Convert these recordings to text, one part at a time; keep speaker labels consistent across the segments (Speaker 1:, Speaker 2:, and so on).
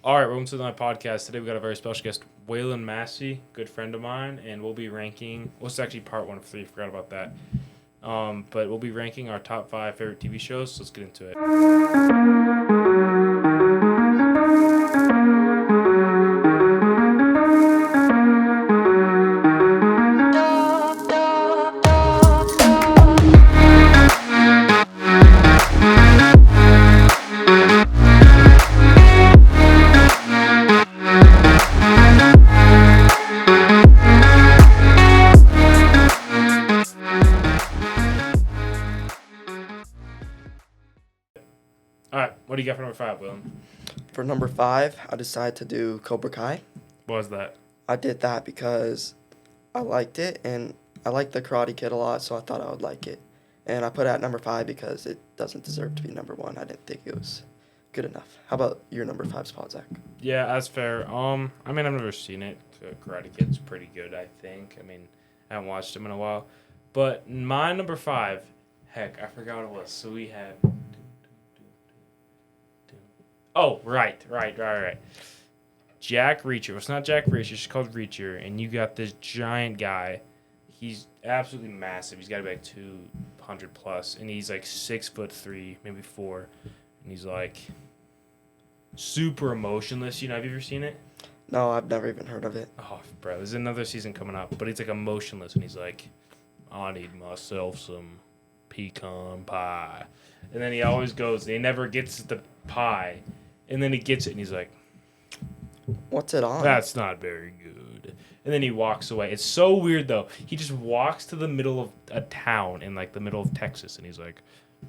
Speaker 1: All right, welcome to my podcast. Today we got a very special guest, Waylon Massey, good friend of mine, and we'll be ranking. Well, it's actually part 1 of 3. Forgot about that. But we'll be ranking our top 5 favorite TV shows. So let's get into it. All right, what do you got for number 5, Waylon?
Speaker 2: For number 5, I decided to do Cobra Kai.
Speaker 1: What was that?
Speaker 2: I did that because I liked it, and I liked the Karate Kid a lot, so I thought I would like it. And I put it at number 5 because it doesn't deserve to be number 1. I didn't think it was good enough. How about your number 5 spot, Zach?
Speaker 1: Yeah, that's fair. I mean, I've never seen it. Karate Kid's pretty good, I think. I mean, I haven't watched him in a while. But my number 5, heck, I forgot what it was. So we had... Oh, right. Jack Reacher. Well, it's not Jack Reacher. It's called Reacher. And you got this giant guy. He's absolutely massive. He's got to be like 200 plus. And he's like 6'3", maybe 4. And he's like super emotionless. You know, have you ever seen it?
Speaker 2: No, I've never even heard of it.
Speaker 1: Oh, bro. There's another season coming up. But he's like emotionless. And he's like, I need myself some pecan pie. And then he always goes, and he never gets the pie. And then he gets it, and he's like,
Speaker 2: What's it on?
Speaker 1: that's not very good. And then he walks away. It's so weird, though. He just walks to the middle of a town in, like, the middle of Texas, and he's like,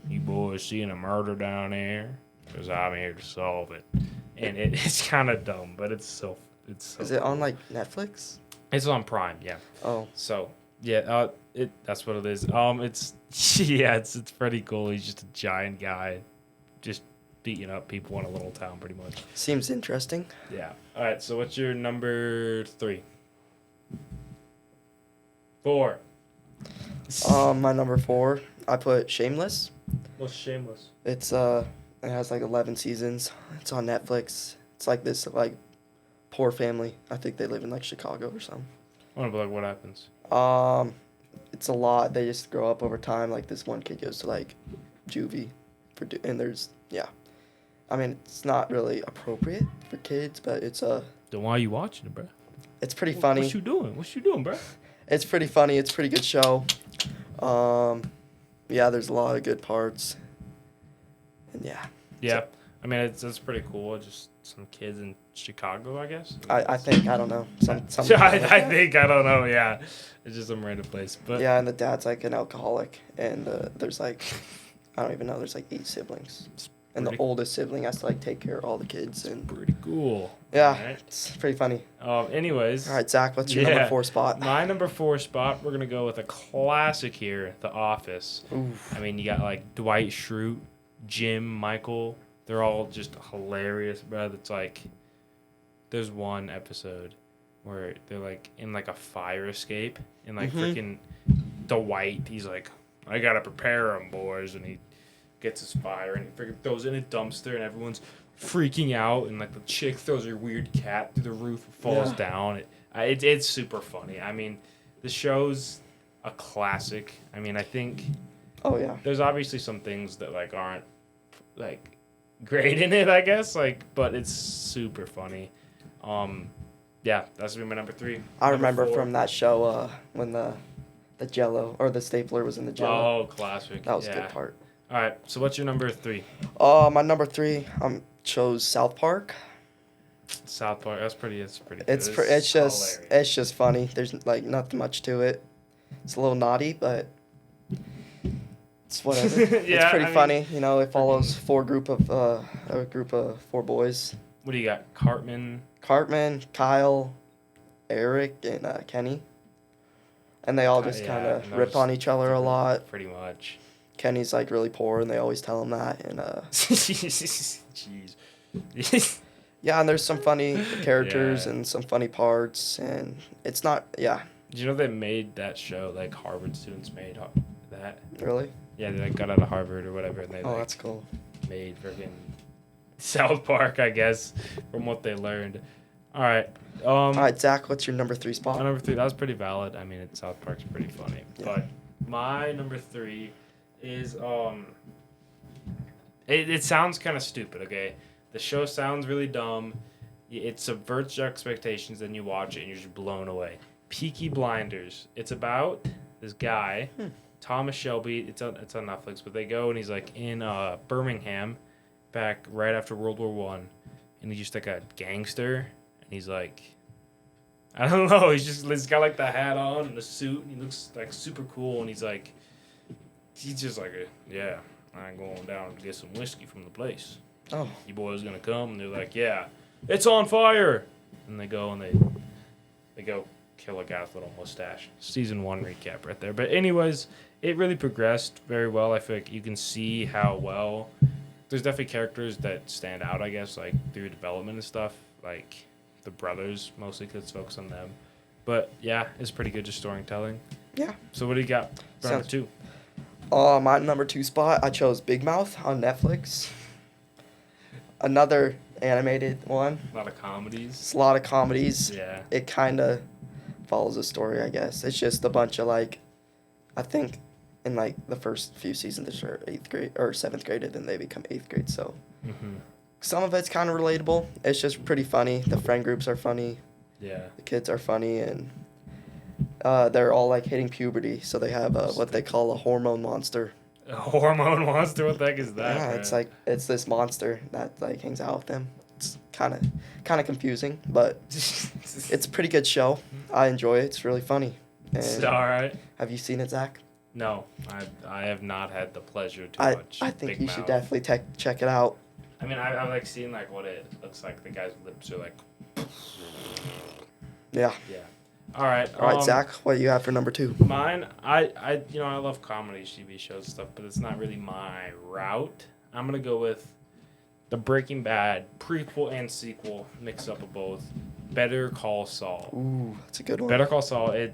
Speaker 1: you boys seeing a murder down there? Because I'm here to solve it. And it's kind of dumb, but it's so
Speaker 2: Is it on, like, Netflix?
Speaker 1: It's on Prime, yeah.
Speaker 2: Oh.
Speaker 1: So, yeah, that's what it is. It's pretty cool. He's just a giant guy, just beating up people in a little town, pretty much.
Speaker 2: Seems interesting.
Speaker 1: Yeah. All right. So, what's your number 3? 4.
Speaker 2: My number 4, I put Shameless.
Speaker 1: What's Shameless?
Speaker 2: It has like 11 seasons. It's on Netflix. It's like this like poor family. I think they live in like Chicago or something.
Speaker 1: I want to be like, what happens?
Speaker 2: It's a lot. They just grow up over time. Like this one kid goes to like juvie and there's I mean, it's not really appropriate for kids, but it's
Speaker 1: Then why are you watching it, bro?
Speaker 2: It's pretty funny.
Speaker 1: What you doing, bro?
Speaker 2: It's pretty funny. It's a pretty good show. There's a lot of good parts. And
Speaker 1: Yeah.
Speaker 2: So,
Speaker 1: I mean, it's pretty cool. Just some kids in Chicago, I guess.
Speaker 2: I think, I don't know. Some
Speaker 1: I think, I don't know, yeah. It's just some random place. But
Speaker 2: yeah, and the dad's like an alcoholic, and there's like, I don't even know, there's like 8 siblings. And the oldest sibling has to like take care of all the kids. And
Speaker 1: pretty cool.
Speaker 2: Yeah,
Speaker 1: right.
Speaker 2: It's pretty funny.
Speaker 1: Anyways.
Speaker 2: All right, Zach, what's your number 4 spot?
Speaker 1: My number 4 spot, we're going to go with a classic here, The Office.
Speaker 2: Oof.
Speaker 1: I mean, you got like Dwight Schrute, Jim, Michael. They're all just hilarious, bro. It's like, there's one episode where they're like in like a fire escape. And like freaking Dwight, he's like, I got to prepare them, boys. And he gets his fire and he freaking throws it in a dumpster and everyone's freaking out. And like the chick throws her weird cat through the roof and falls down. It's super funny. I mean, the show's a classic. I mean, I think there's obviously some things that like aren't like great in it, I guess, like, but it's super funny. That's gonna be my number 3.
Speaker 2: I remember 4. From that show when the Jello or the stapler was in the Jello.
Speaker 1: Oh, classic.
Speaker 2: That was a good part.
Speaker 1: All right, so what's your number 3?
Speaker 2: My number 3 chose South Park.
Speaker 1: South Park, it's pretty good.
Speaker 2: It's just funny. There's like nothing much to it. It's a little naughty, but it's whatever. It's pretty funny. You know, it follows a group of 4 boys.
Speaker 1: What do you got? Cartman,
Speaker 2: Kyle, Eric, and Kenny. And they all just kind of rip on each other a lot.
Speaker 1: Pretty much.
Speaker 2: Kenny's like really poor, and they always tell him that. And
Speaker 1: jeez.
Speaker 2: yeah, and there's some funny characters and some funny parts, and it's not. Yeah.
Speaker 1: Did you know they made that show? Like Harvard students made that.
Speaker 2: Really?
Speaker 1: Yeah, they like got out of Harvard or whatever, and they
Speaker 2: that's cool.
Speaker 1: Made freaking South Park, I guess, from what they learned. All right.
Speaker 2: All right, Zach, what's your number 3 spot?
Speaker 1: My number 3, that was pretty valid. I mean, South Park's pretty funny.
Speaker 2: Yeah.
Speaker 1: But my number 3 is it sounds kind of stupid, okay? The show sounds really dumb. It subverts your expectations, then you watch it and you're just blown away. Peaky Blinders. It's about this guy, Thomas Shelby. It's on Netflix, but they go and he's like in Birmingham, back right after World War One, and he's just like a gangster, and he's like, I don't know, he's got like the hat on and the suit, and he looks like super cool, and he's just like, yeah, I'm going down to get some whiskey from the place.
Speaker 2: Oh,
Speaker 1: You boys gonna come? And they're like, yeah, it's on fire, and they go and they go kill a guy with a little mustache. Season 1 recap right there. But anyways, it really progressed very well. I feel like you can see how well. There's definitely characters that stand out, I guess, like through development and stuff. Like the brothers, mostly because it's focused on them. But yeah, it's pretty good, just storytelling.
Speaker 2: yeah.
Speaker 1: So what do you got for number 2?
Speaker 2: My number 2 spot, I chose Big Mouth on Netflix. Another animated one.
Speaker 1: A lot of comedies.
Speaker 2: It's a lot of comedies.
Speaker 1: Yeah.
Speaker 2: It kind of follows a story, I guess. It's just a bunch of, like, I think in, like, the first few seasons they're 8th grade or 7th grade, and then they become 8th grade, so. Some of it's kind of relatable. It's just pretty funny. The friend groups are funny.
Speaker 1: Yeah.
Speaker 2: The kids are funny, and they're all, like, hitting puberty, so they have what they call a hormone monster.
Speaker 1: A hormone monster? What the heck is that?
Speaker 2: Yeah,
Speaker 1: man?
Speaker 2: it's like it's this monster that like hangs out with them. It's kind of confusing, but it's a pretty good show. I enjoy it. It's really funny.
Speaker 1: It's all right.
Speaker 2: Have you seen it, Zach?
Speaker 1: No, I have not had the pleasure to watch.
Speaker 2: I think
Speaker 1: Big
Speaker 2: you
Speaker 1: Mouth.
Speaker 2: should definitely check it out.
Speaker 1: I mean, I've like seen like what it looks like. The guy's lips are like.
Speaker 2: Yeah.
Speaker 1: Yeah. All right.
Speaker 2: All right, Zach, what do you have for number 2?
Speaker 1: Mine, I love comedy TV shows and stuff, but it's not really my route. I'm gonna go with the Breaking Bad prequel and sequel, mix up of both. Better Call Saul.
Speaker 2: Ooh, that's a good one.
Speaker 1: Better Call Saul. The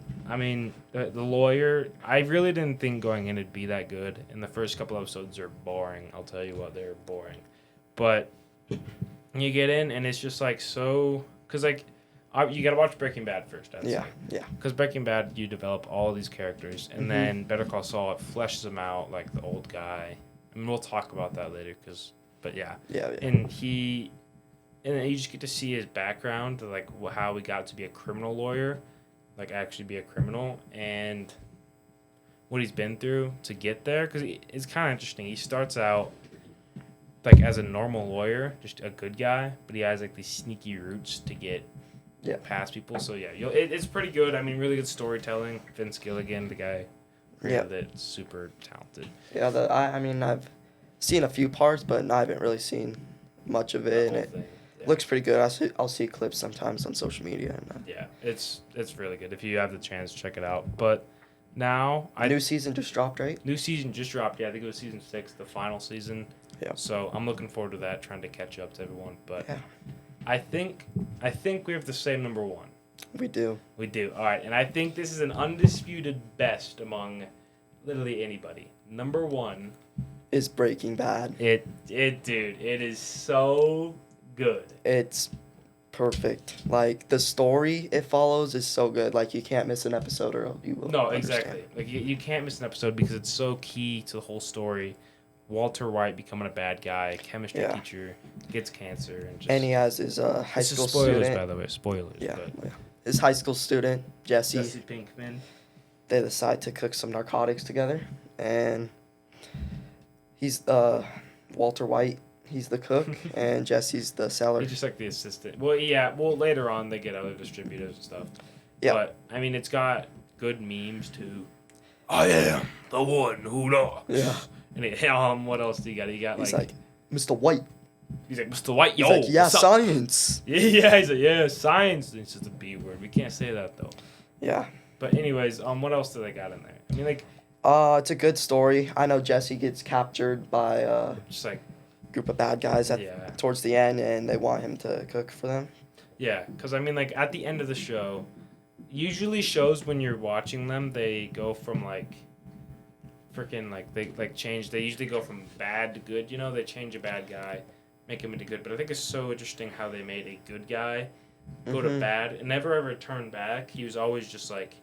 Speaker 1: lawyer. I really didn't think going in it'd be that good. And the first couple episodes are boring. I'll tell you what, they're boring. But you get in and it's just like so, cause like. You gotta watch Breaking Bad first.
Speaker 2: Yeah.
Speaker 1: Because Breaking Bad, you develop all these characters, and then Better Call Saul, it fleshes them out like the old guy. I mean, we'll talk about that later,
Speaker 2: Yeah.
Speaker 1: And then you just get to see his background, like how he got to be a criminal lawyer, like actually be a criminal, and what he's been through to get there. Because it's kind of interesting. He starts out like as a normal lawyer, just a good guy, but he has like these sneaky roots to get.
Speaker 2: Yeah.
Speaker 1: Past people, so yeah, it's pretty good. I mean, really good storytelling. Vince Gilligan, the guy, created it, super talented.
Speaker 2: Yeah, I've seen a few parts, but I haven't really seen much of it, and it looks pretty good. I'll see clips sometimes on social media. And,
Speaker 1: yeah, it's really good. If you have the chance, check it out. But now,
Speaker 2: new season just dropped, right?
Speaker 1: New season just dropped. Yeah, I think it was season 6, the final season.
Speaker 2: Yeah.
Speaker 1: So I'm looking forward to that, trying to catch up to everyone. But
Speaker 2: yeah.
Speaker 1: I think we have the same number 1.
Speaker 2: We do.
Speaker 1: We do. All right, and I think this is an undisputed best among literally anybody. Number 1
Speaker 2: is Breaking Bad.
Speaker 1: Dude, it is so good.
Speaker 2: It's perfect. Like the story it follows is so good. Like you can't miss an episode or you will.
Speaker 1: No,
Speaker 2: understand.
Speaker 1: exactly. Like you can't miss an episode because it's so key to the whole story. Walter White becoming a bad guy, chemistry teacher, gets cancer, and
Speaker 2: he has his high school
Speaker 1: spoilers,
Speaker 2: student.
Speaker 1: by the way, spoilers.
Speaker 2: Yeah, his high school student Jesse
Speaker 1: Pinkman.
Speaker 2: They decide to cook some narcotics together, and he's Walter White. He's the cook, and Jesse's the seller.
Speaker 1: He's just like the assistant. Well, yeah. Well, later on they get other distributors and stuff. Yeah. But I mean, it's got good memes too. I am the one who knows.
Speaker 2: Yeah.
Speaker 1: And what else do you got?
Speaker 2: He's like, Mr. White.
Speaker 1: He's like, Mr. White, yo.
Speaker 2: He's like, yeah, science.
Speaker 1: Yeah, he's like, yeah, science. It's just a B word. We can't say that though.
Speaker 2: Yeah.
Speaker 1: But anyways, what else do they got in there? I mean, like.
Speaker 2: It's a good story. I know Jesse gets captured by
Speaker 1: just like
Speaker 2: group of bad guys towards the end, and they want him to cook for them.
Speaker 1: Yeah, because I mean, like at the end of the show, usually shows when you're watching them, they go from like. Freaking like they like change. They usually go from bad to good. You know, they change a bad guy, make him into good. But I think it's so interesting how they made a good guy go to bad and never ever turn back. He was always just like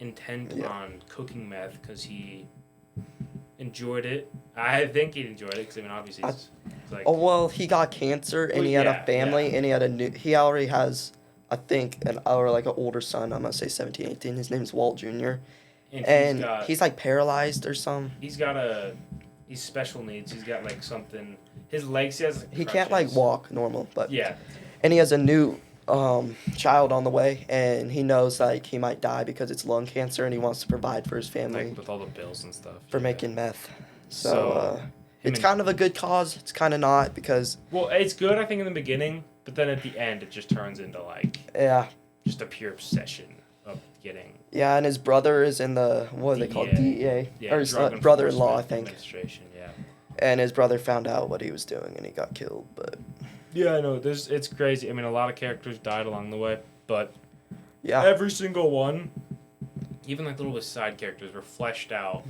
Speaker 1: intent on cooking meth because he enjoyed it. I think he enjoyed it because I mean obviously it's like,
Speaker 2: oh well, he got cancer and he had a family and he had he already has I think an older son. I'm gonna say 17, 18. His name's Walt Jr. And he's like paralyzed or something.
Speaker 1: He's special needs. He's got like something. His legs, he has like,
Speaker 2: he can't like walk normal, but
Speaker 1: yeah.
Speaker 2: And he has a new child on the way, and he knows like he might die because it's lung cancer, and he wants to provide for his family
Speaker 1: like, with all the bills and stuff
Speaker 2: for making meth. So it's kind of a good cause. It's kind of not because
Speaker 1: it's good I think in the beginning, but then at the end it just turns into like just a pure obsession of getting.
Speaker 2: Yeah, and his brother is in the what are they called DEA or his brother-in-law I think.
Speaker 1: Administration, yeah.
Speaker 2: And his brother found out what he was doing, and he got killed, but.
Speaker 1: Yeah, I know. It's crazy. I mean, a lot of characters died along the way, but
Speaker 2: yeah,
Speaker 1: every single one, even like little side characters, were fleshed out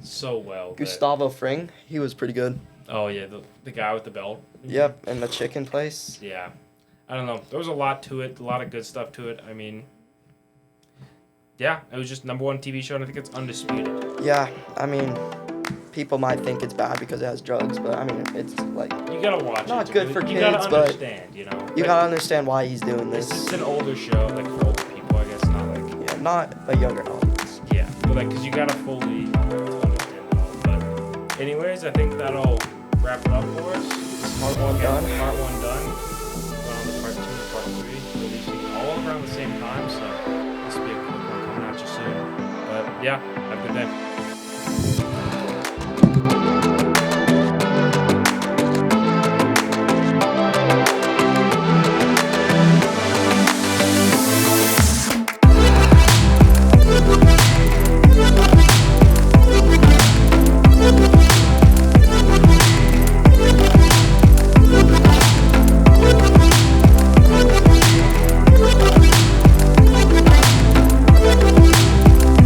Speaker 1: so well.
Speaker 2: Gustavo Fring, he was pretty good.
Speaker 1: Oh yeah, the guy with the belt.
Speaker 2: Yep, and the chicken place.
Speaker 1: Yeah, I don't know. There was a lot to it, a lot of good stuff to it. I mean, yeah, it was just #1 TV show, and I think it's undisputed.
Speaker 2: Yeah, I mean. People might think it's bad because it has drugs, but I mean, it's like
Speaker 1: you gotta watch
Speaker 2: not
Speaker 1: it.
Speaker 2: Good for kids,
Speaker 1: you gotta understand, you know.
Speaker 2: You gotta understand why he's doing this.
Speaker 1: It's an older show, like for older people, I guess, not like
Speaker 2: not a younger audience.
Speaker 1: Yeah, but like, cause you gotta fully understand it all. But anyways, I think that'll wrap it up for us.
Speaker 2: Part 1 done.
Speaker 1: Part 1 done. Going on to part 2 and part 3, releasing all around the same time. So this will be a quick one coming out you soon. But yeah, have a good day.